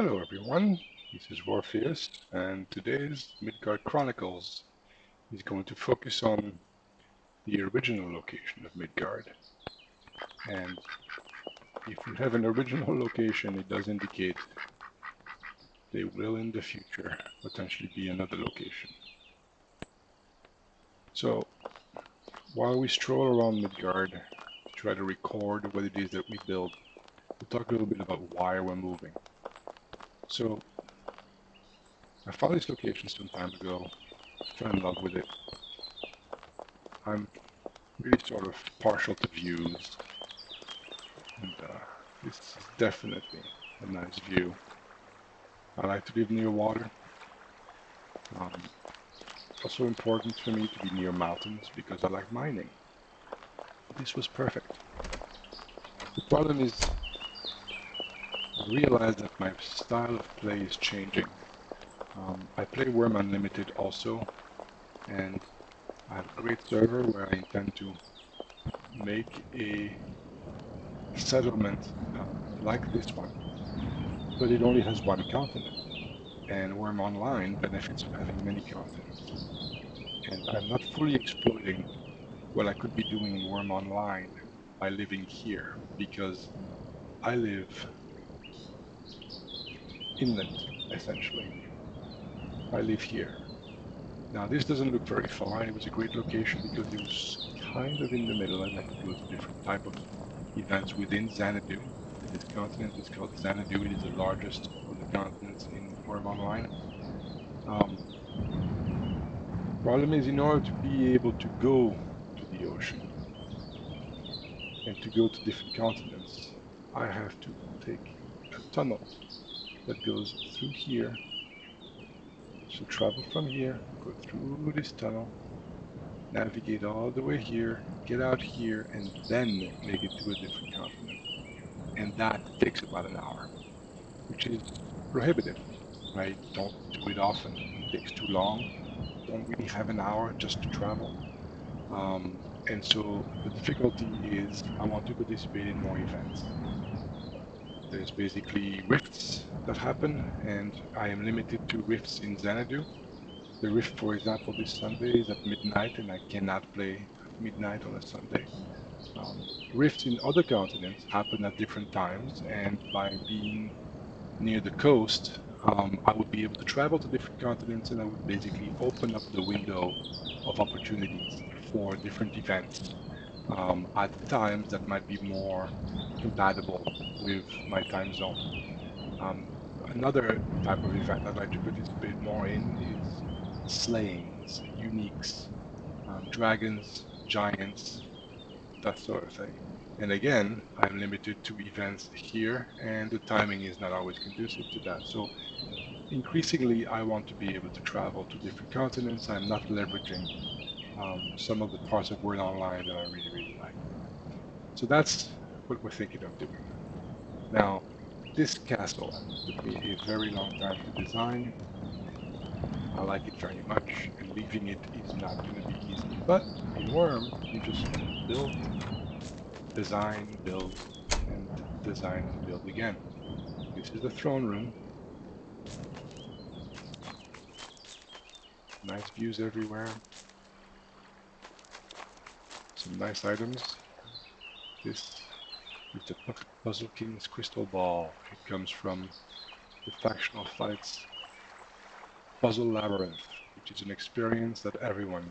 Hello everyone, this is Worfeus, and today's Midgard Chronicles is going to focus on the original location of Midgard. And if you have an original location, it does indicate there will in the future potentially be another location. So while we stroll around Midgard to try to record what it is that we build, we'll talk a little bit about why we're moving. So I found this location some time ago, fell in love with it. I'm really sort of partial to views, and this is definitely a nice view. I like to live near water. Also important for me to be near mountains because I like mining. This was perfect. The problem is I realized that my style of play is changing. I play Worm Unlimited also, and I have a great server where I intend to make a settlement like this one, but it only has one continent. And Worm Online benefits from having many continents. And I'm not fully exploiting what I could be doing in Worm Online by living here, because I live inland, essentially. I live here. Now, this doesn't look very far, and it was a great location because it was kind of in the middle, and I could go to different type of events within Xanadu. This continent is called Xanadu. It is the largest of the continents in Worm Online. Problem is, in order to be able to go to the ocean and to go to different continents, I have to take a tunnel that goes through here. So travel from here, go through this tunnel, navigate all the way here, get out here, and then make it to a different continent. And that takes about an hour, which is prohibitive. I don't do it often. It takes too long. Don't really have an hour just to travel. And so the difficulty is I want to participate in more events. There's basically rifts that happen, and I am limited to rifts in Xanadu. The rift, for example, this Sunday is at midnight, and I cannot play at midnight on a Sunday. Rifts in other continents happen at different times, and by being near the coast, I would be able to travel to different continents, and I would basically open up the window of opportunities for different events at times that might be more compatible with my time zone. Another type of event I'd like to participate more in is slayings, uniques, dragons, giants, that sort of thing. And again, I'm limited to events here, and the timing is not always conducive to that. So increasingly, I want to be able to travel to different continents. I'm not leveraging some of the parts of Word Online that I really, really like. So that's what we're thinking of doing. Now, this castle took me a very long time to design. I like it very much, and leaving it is not going to be easy. But in Worm, you just build, design, build, and design and build again. This is the throne room. Nice views everywhere. Some nice items. This is the Puzzle King's crystal ball. It comes from the Factional Fights Puzzle Labyrinth, which is an experience that everyone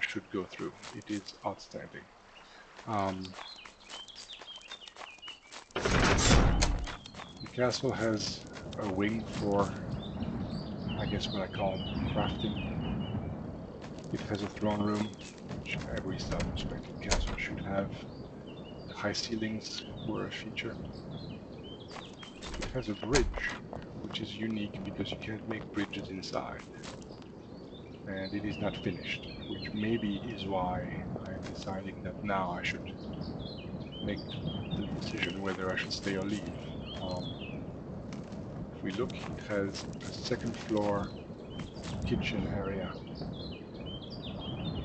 should go through. It is outstanding. The castle has a wing for, I guess, what I call crafting. It has a throne room, which every self-respecting castle should have. The high ceilings were a feature. It has a bridge, which is unique because you can't make bridges inside. And it is not finished, which maybe is why I'm deciding that now I should make the decision whether I should stay or leave. If we look, it has a second floor kitchen area.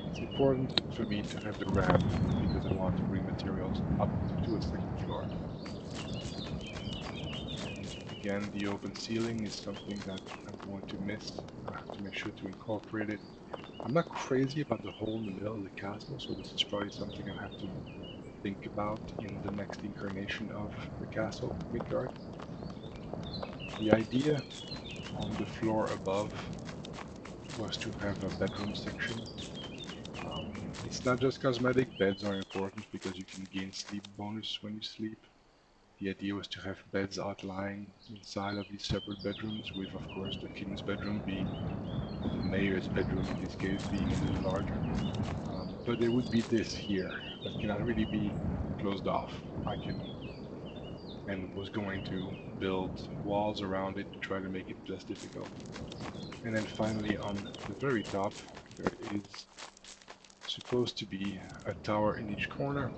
It's important for me to have the ramp because I want to bring materials up to a second floor. Again, the open ceiling is something that I'm going to miss. I have to make sure to incorporate it. I'm not crazy about the hole in the middle of the castle, so this is probably something I have to think about in the next incarnation of the castle, Midgard. The idea on the floor above was to have a bedroom section. It's not just cosmetic, beds are important because you can gain sleep bonus when you sleep. The idea was to have beds outlying inside of these separate bedrooms, with of course the king's bedroom being, or the mayor's bedroom in this case, being a little larger. But there would be this here that cannot really be closed off. I can, and was going to build walls around it to try to make it less difficult. And then finally on the very top there is supposed to be a tower in each corner,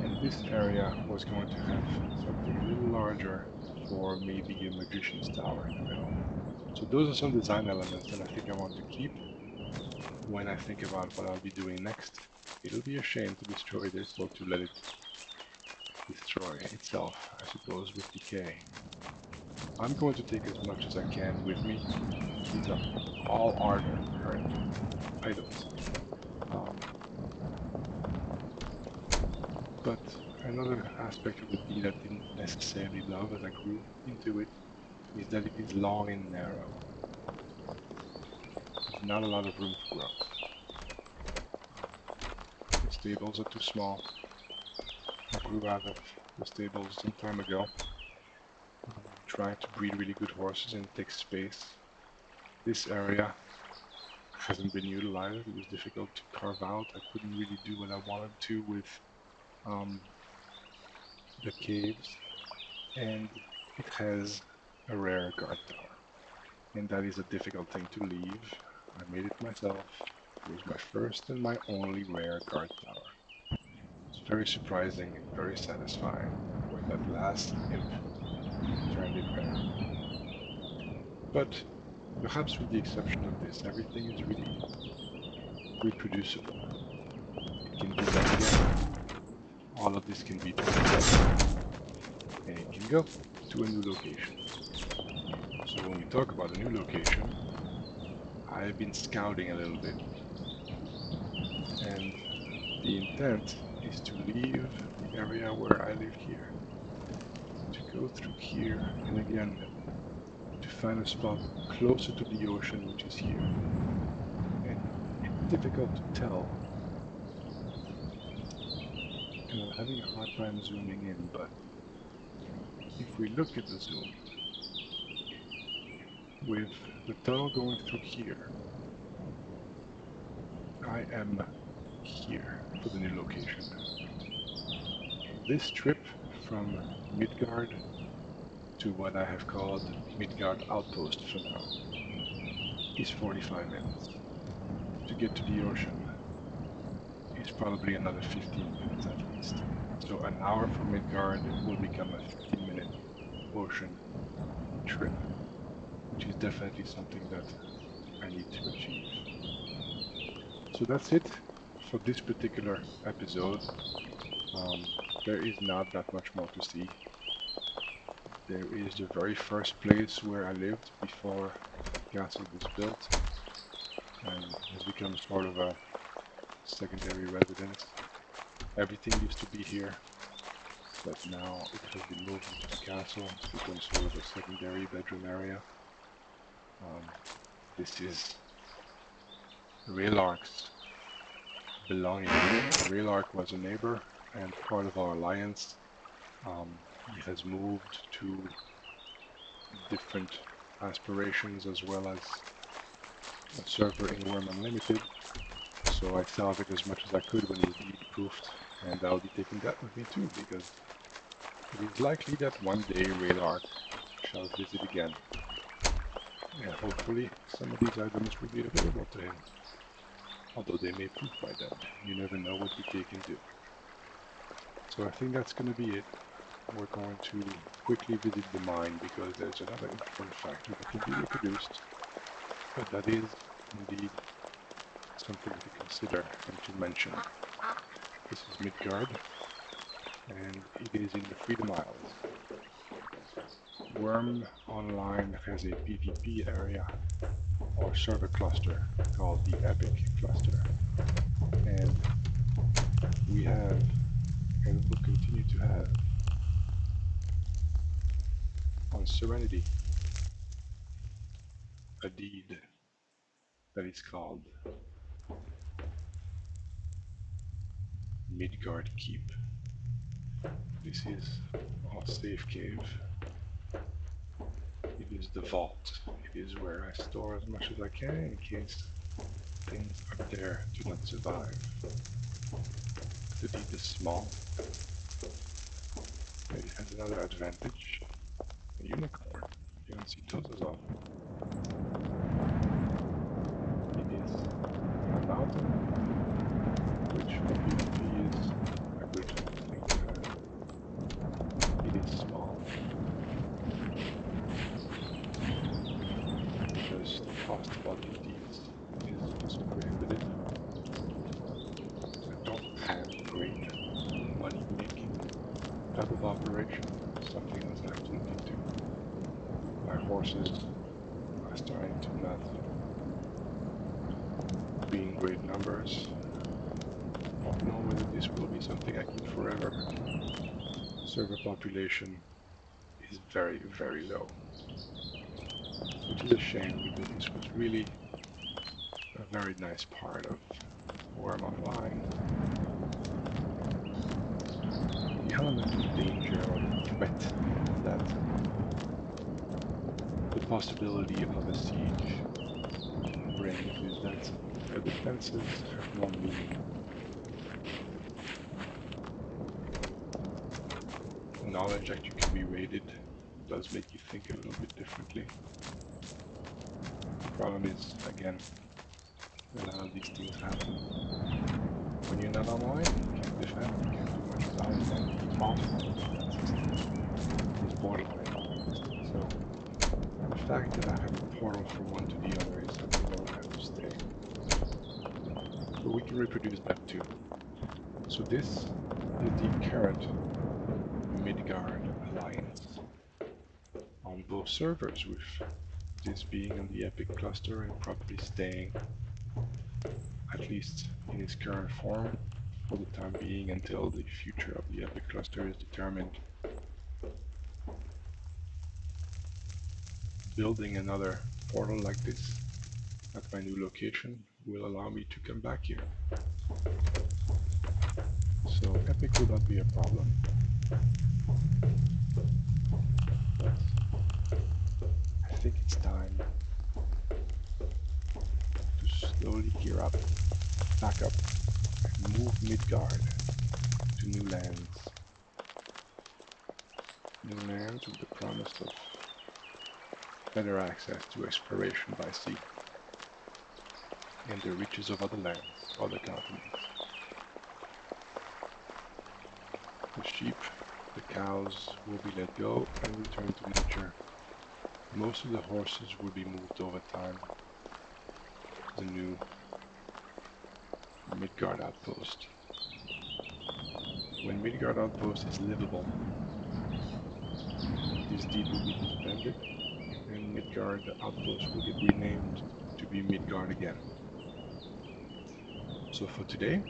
and this area was going to have something a little larger for maybe a magician's tower in the middle. So those are some design elements that I think I want to keep when I think about what I'll be doing next. It'll be a shame to destroy this, or to let it destroy itself, I suppose, with decay. I'm going to take as much as I can with me. These are all art items. But another aspect of the beat I didn't necessarily love as I grew into it is that it is long and narrow. There's not a lot of room for growth. The stables are too small. I grew out of the stables some time ago, trying to breed really good horses, and it takes space. This area hasn't been utilized. It was difficult to carve out. I couldn't really do what I wanted to with the caves, and it has a rare guard tower, and that is a difficult thing to leave. I made it myself. It was my first and my only rare guard tower. It's very surprising and very satisfying when that last imp turned in rare. But perhaps with the exception of this, everything is really reproducible. It can be done again. All of this can be done again. And it can go to a new location. So when we talk about a new location, I've been scouting a little bit. And the intent is to leave the area where I live here, to go through here, and again, to find a spot closer to the ocean, which is here. And it's difficult to tell, and I'm having a hard time zooming in, but if we look at the zoom, with the tunnel going through here, I am here for the new location. This trip from Midgard to what I have called Midgard Outpost for now is 45 minutes. To get to the ocean is probably another 15 minutes at least. So an hour from Midgard will become a 15-minute ocean trip, which is definitely something that I need to achieve. So that's it for this particular episode. There is not that much more to see. There is the very first place where I lived before the castle was built, and has become sort of a secondary residence. Everything used to be here, but now it has been moved into the castle. It's become sort of a secondary bedroom area. This is Raylark's belonging. Raylark was a neighbor and part of our alliance. He has moved to different aspirations as well as a server in Worm Unlimited. So I salvaged as much as I could when his deed proofed, and I'll be taking that with me too, because it is likely that one day Raylark shall visit again. And hopefully some of these items will be available to him. Although they may proof by then. You never know what decay can do. So I think that's going to be it. We're going to quickly visit the mine because there's another important factor that can be reproduced. But that is indeed something to consider and to mention. This is Midgard, and it is in the Freedom Isles. Worm Online has a PvP area or server cluster called the Epic Cluster, and we have and will continue to have on Serenity a deed that is called Midgard Keep. This is our safe cave. It is the vault. It is where I store as much as I can in case things up there do not survive. The deed is small, but it has another advantage. A unicorn. You don't see those as often. It is on a mountain, which for PvP is a good thing to have. It is small, because the cost of all these deeds is so prohibitive. I don't have great money-making type of operation. Something else I have to look into. My horses are starting to not be in great numbers. I don't know whether this will be something I keep forever. Server population is very, very low, which is a shame because this was really a very nice part of Worm Online. The element of danger or the threat that the possibility of a siege brings is that the defenses have more meaning. Knowledge that you can be raided does make you think a little bit differently. The problem is, again, a lot of these things happen. When you're not online, you can't defend, you can't do much about it, and the offline system is borderline non-existent. So the fact that I have a portal from one to the other is something that will have to stay. But we can reproduce that too. So this is the current Midgard alliance on both servers, with this being on the Epic cluster and probably staying at least in its current form for the time being until the future of the Epic cluster is determined. Building another portal like this at my new location will allow me to come back here. So Epic will not be a problem. But I think it's time to slowly gear up, pack up, and move Midgard to new lands. New lands with the promise of better access to exploration by sea and the reaches of other lands, other continents. The sheep, the cows will be let go and return to nature. Most of the horses will be moved over time to the new Midgard outpost. When Midgard outpost is livable, this deed will be suspended and Midgard outpost will get renamed to be Midgard again. So for today,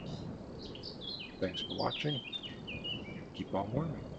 thanks for watching. Keep on worming.